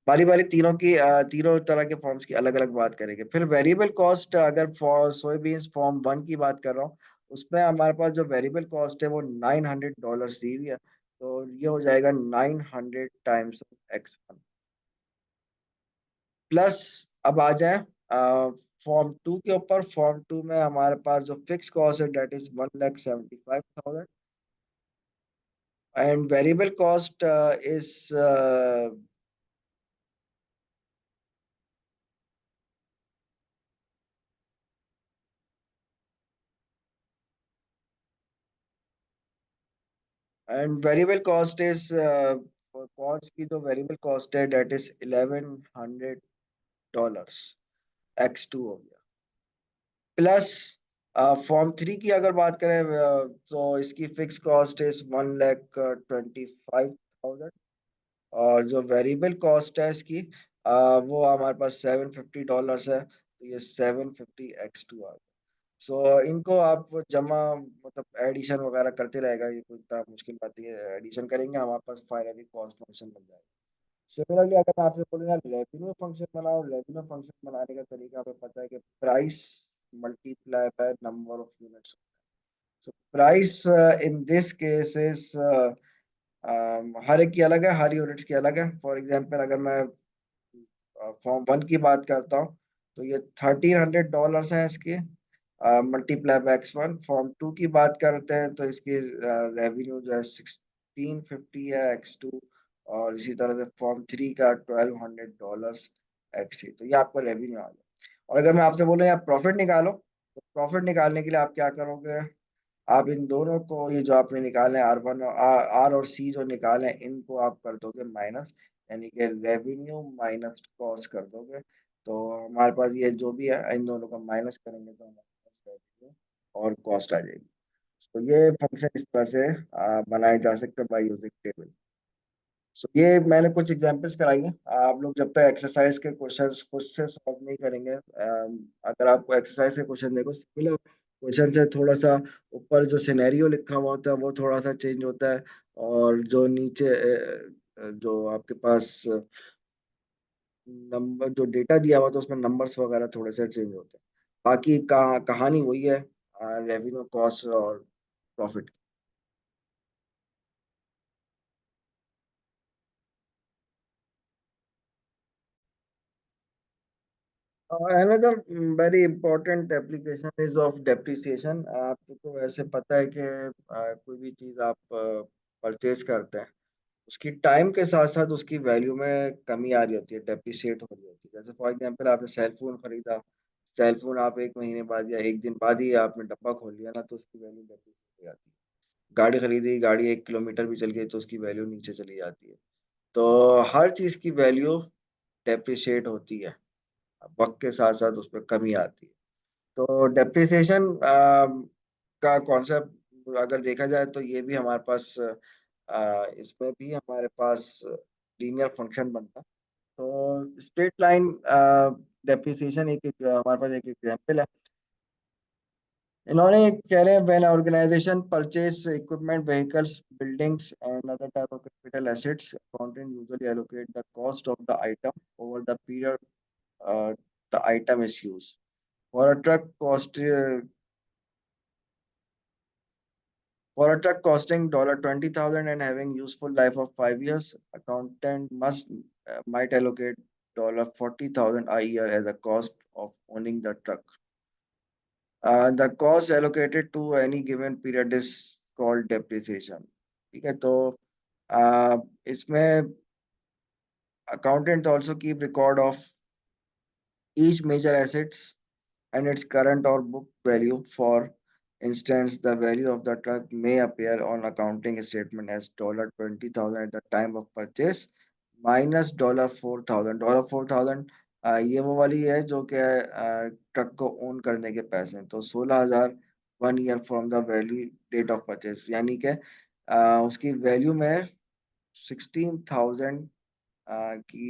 बारी बारी तीनों की, तीनों तरह के फॉर्म्स की अलग अलग बात करेंगे। फिर वेरिएबल कॉस्ट, अगर फॉर सोयाबीन्स फॉर्म 1 की बात कर रहा हूँ, उसमें हमारे पास जो वेरिएबल कॉस्ट है वो $900 दी हुई है, तो ये हो जाएगा 900 टाइम्स एक्स 1 प्लस। अब आ जाए फॉर्म 2 के ऊपर। फॉर्म 2 में हमारे पास जो फिक्स कॉस्ट है that is 1,75,000 and variable cost is, and variable cost is, cost की जो वेरिएबल कॉस्ट है डेट इज $1,100, एक्स 2 हो गया। प्लस फॉर्म 3 की अगर बात करें, तो इसकी फिक्स कॉस्ट इज 1,25,000 और जो वेरिएबल कॉस्ट है इसकी, वो हमारे पास $750 है, तो ये 750 x 2 आ गया। सो इनको आप जमा मतलब एडिशन वगैरह करते रहेगा, ये कोई इतना मुश्किल बात नहीं है, एडिशन करेंगे हमारे पास फाइनली कॉस्ट फंक्शन बन जाएगा। सिमिलरली अगर मैं आपसे बोलूँ यार रेवेन्यू फंक्शन बनाओ, रेवेन्यू फंक्शन बनाने का तरीका हमें पता है कि price multiply by number of units. So price in this case is, हर एक की अलग है, हर यूनिट्स की अलग है। फॉर एग्जांपल अगर मैं फॉर्म 1 की बात करता हूँ, तो ये $1,300 है इसकी, मल्टीप्लाई बाय एक्स 1। फॉर्म 2 की बात करते हैं तो इसकी रेवेन्यू जो है 1650 है एक्स 2, और इसी तरह से फॉर्म 3 का $1,200 एक्स 3। तो ये आपका रेवेन्यू आ गया। और अगर मैं आपसे बोलूँ यार प्रॉफिट निकालो, तो प्रॉफिट निकालने के लिए आप क्या करोगे? आप इन दोनों को, ये जो आपने निकाले हैं R1 और आर और सी जो निकाले हैं, इनको आप कर दोगे माइनस, यानी कि रेवेन्यू माइनस कॉस्ट कर दोगे। तो हमारे पास ये जो भी है इन दोनों का माइनस करेंगे तो हमारे पास रेवेन्यू और कॉस्ट आ जाएगी। तो ये फंक्शन इस तरह से बनाए जा सकते हैं बाय यूजिंग टेबल। सो ये मैंने कुछ एग्जांपल्स कराई हैं। आप लोग जब तक एक्सरसाइज के क्वेश्चंस खुद से सॉल्व नहीं करेंगे, अगर आपको एक्सरसाइज के क्वेश्चन देखो सिमिलर क्वेश्चन से थोड़ा सा ऊपर जो सिनेरियो लिखा हुआ होता है वो थोड़ा सा चेंज होता है, और जो नीचे जो आपके पास नंबर जो डेटा दिया हुआ था उसमें नंबर्स वगैरह थोड़े से चेंज होते हैं। बाकी कहानी वही है, रेवेन्यू कॉस्ट और profit. Another very important application is of depreciation। आपको तो वैसे पता है कि कोई भी चीज़ आप परचेज करते हैं, उसकी टाइम के साथ साथ उसकी वैल्यू में कमी आ रही होती है, डेप्रिसिएट हो रही होती है। जैसे फॉर एग्जांपल आपने सेल फोन खरीदा, सेल फोन आप एक महीने बाद या एक दिन बाद ही आपने डब्बा खोल लिया ना, तो उसकी वैल्यू डेप्रिसिएट हो जाती है। गाड़ी खरीदी, गाड़ी 1 किलोमीटर भी चल गई तो उसकी वैल्यू नीचे चली जाती है। तो हर चीज़ की वैल्यू डेप्रिशिएट होती है, वक्त के साथ साथ उसमें कमी आती है। तो डेप्रिसिएशन का कॉन्सेप्ट अगर देखा जाए तो ये भी हमारे पास, इसमें भी हमारे पास लीनियर फंक्शन बनता है। तो स्ट्रेट लाइन डेप्रिसिएशन एक हमारे पास एक एग्जांपल है। इन्होंने एक कह रहे हैं when organization purchase equipment vehicles buildings and other type of capital assets accountant usually allocate the cost of the item over the period the item is used. For a truck costing $20,000 and having useful life of 5 years, accountant might allocate $40,000 a year as a cost of owning the truck. The cost allocated to any given period is called depreciation. ठीक है? तो अ, इसमें accountant also keep record of each major assets and its current or book value. For instance, the value of the truck may appear on accounting statement as $20,000 at the time of purchase minus $4,000. $4,000 ये वो वाली है जो कि truck को own करने के पैसे हैं। तो 16,000 1 year from the value date of purchase, यानी कि उसकी वैल्यू में 16,000 की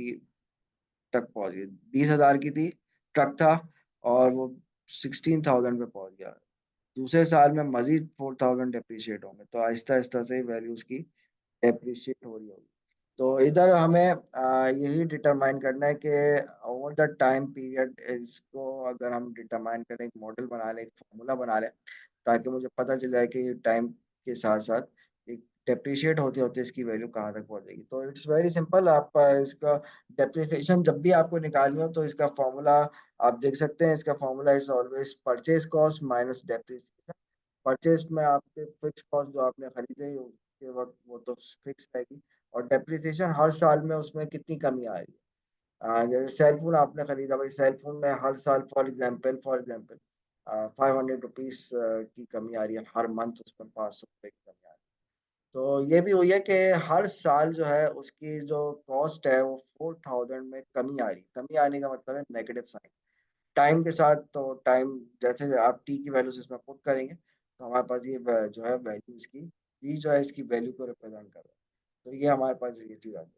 तक पहुंच गई। 20,000 की थी, ट्रक था, और वो 16,000 पे पहुंच गया। दूसरे साल में मजीद 4,000 डेप्रिशिएट होंगे, तो आहिस्ता आहिस्ता से वैल्यू उसकी डेप्रिशिएट हो रही होगी। तो इधर हमें यही डिटरमाइन करना है कि ओवर द टाइम पीरियड इसको अगर हम डिटरमाइन करें, एक मॉडल बना लें, एक फार्मूला बना लें, ताकि मुझे पता चल जाए कि टाइम के साथ-साथ एक डेप्रिशिएट होते-होते इसकी वैल्यू कहाँ तक पहुँचेगी। तो इट्स वेरी सिंपल। आप इसका डेप्रिसिएशन जब भी आपको निकालनी हो तो इसका फार्मूला आप देख सकते हैं। इसका formula is always purchase cost minus depreciation. Purchase में आपके फिक्स कॉस्ट जो आपने खरीदे उसके वक़्त वो तो फिक्स रहेगी, और डेप्रिसिएशन हर साल में उसमें कितनी कमी आएगी। जैसे सेल फ़ोन आपने खरीदा, भाई सेल फ़ोन में हर साल फॉर एग्ज़ाम्पल ₹500 की कमी आ रही है, हर मंथ उसमें ₹500 की कमी आ रही है। तो ये भी हुई है कि हर साल जो है उसकी जो कॉस्ट है वो 4,000 में कमी आ रही है। कमी आने का मतलब है नेगेटिव साइन। टाइम के साथ तो टाइम जैसे आप टी की वैल्यूज़ इसमें पुट करेंगे, तो हमारे पास ये व जो है वैल्यू इसकी टी जो है इसकी वैल्यू को रिप्रेज़ेंट कर रहा है। तो ये हमारे पास ये चीज़ आ गई।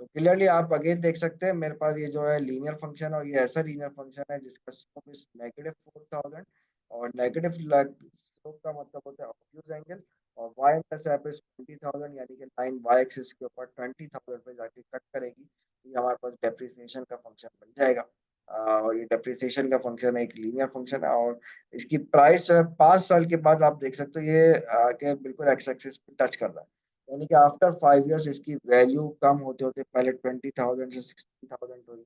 तो क्लियरली आप अगेन देख सकते हैं मेरे पास ये जो है लीनियर फंक्शन है, और ये ऐसा लीनियर फंक्शन है जिसका स्लोप इज़ नेगेटिव 4,000, और नेगेटिव स्लोप का मतलब होता है ऑब्ट्यूज़ एंगल, और y इंटरसेप्ट इज़ 20,000, यानी कि लाइन y एक्सिस के ऊपर 20,000 पे जाके कट करेगी। तो ये हमारे पास डेप्रिसिएशन का फंक्शन बन जाएगा। और ये डेप्रिसिएशन का फंक्शन है, एक लीनियर फंक्शन है, और इसकी प्राइस जो है 5 साल के बाद आप देख सकते हो ये आके बिल्कुल एक्स एक्सिस पे टच कर रहा है। यानी कि आफ्टर 5 इयर्स इसकी वैल्यू कम होते-होते पहले 20,000 से 16,000 हुई।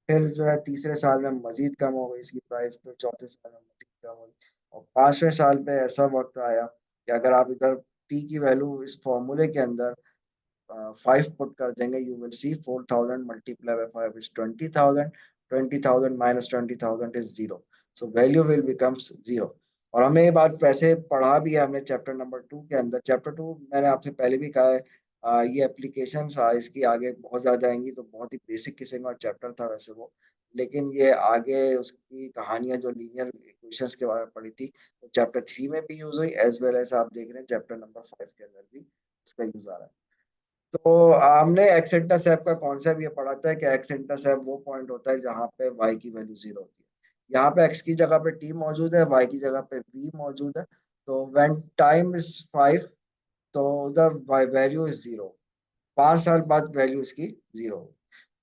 फिर जो है तीसरे साल में मज़ीद कम हो गई इसकी प्राइस, फिर चौथे साल में मज़ीद कम हुई, और 5वें साल पे ऐसा वक़्त आया कि अगर आप इधर P की वैल्यू इस फ़ॉर्मूले के अंदर 5 पुट कर देंगे, you will see 4,000 multiply by 5 is 20,000, 20,000 minus 20,000 is 0, so value will becomes 0। और हमें ये बात वैसे पढ़ा भी है हमने चैप्टर नंबर 2 के अंदर। चैप्टर 2 मैंने आपसे पहले भी कहा है, ये एप्लीकेशंस इसकी आगे बहुत ज़्यादा आएँगी, तो बहुत ही बेसिक किस्म का चैप्टर था वैसे वो। लेकिन ये आगे उसकी कहानियाँ जो लीनियर इक्वेशंस के बारे में पढ़ी थी, वो चैप्टर 3 में भी यूज़ हुई, एज़ वेल एज़ आप देख रहे हैं चैप्टर नंबर 5 के अंदर भी उसका यूज़ आ रहा है। तो हमने एक्स इंटरसेप्ट का कॉन्सेप्ट ये पढ़ा था कि एक्स इंटरसेप्ट वो पॉइंट होता है जहाँ पे y की वैल्यू 0 होती है। यहाँ पे x की जगह पे t मौजूद है, y की जगह पे v मौजूद है। तो व्हेन टाइम इज़ 5, तो उधर y वैल्यू इज़ 0। 5 साल बाद वैल्यू इसकी 0 होगी।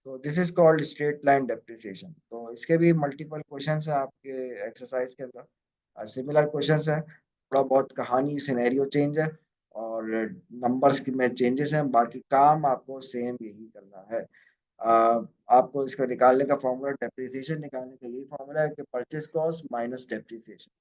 तो this is called straight line depreciation. तो इसके भी मल्टीपल क्वेश्चन्स हैं आपके एक्सरसाइज के अंदर। सिमिलर क्वेश्चन्स हैं, थोड़ा बहुत कहानी सिनेरियो चेंज है, और नंबर्स की में चेंजेस हैं, बाकी काम आपको सेम यही करना है। अ, आपको इसका निकालने का फ़ॉर्मूला, डेप्रिसिएशन निकालने का यही फ़ॉर्मूला है कि परचेज़ कॉस्ट माइनस डेप्रिसिएशन।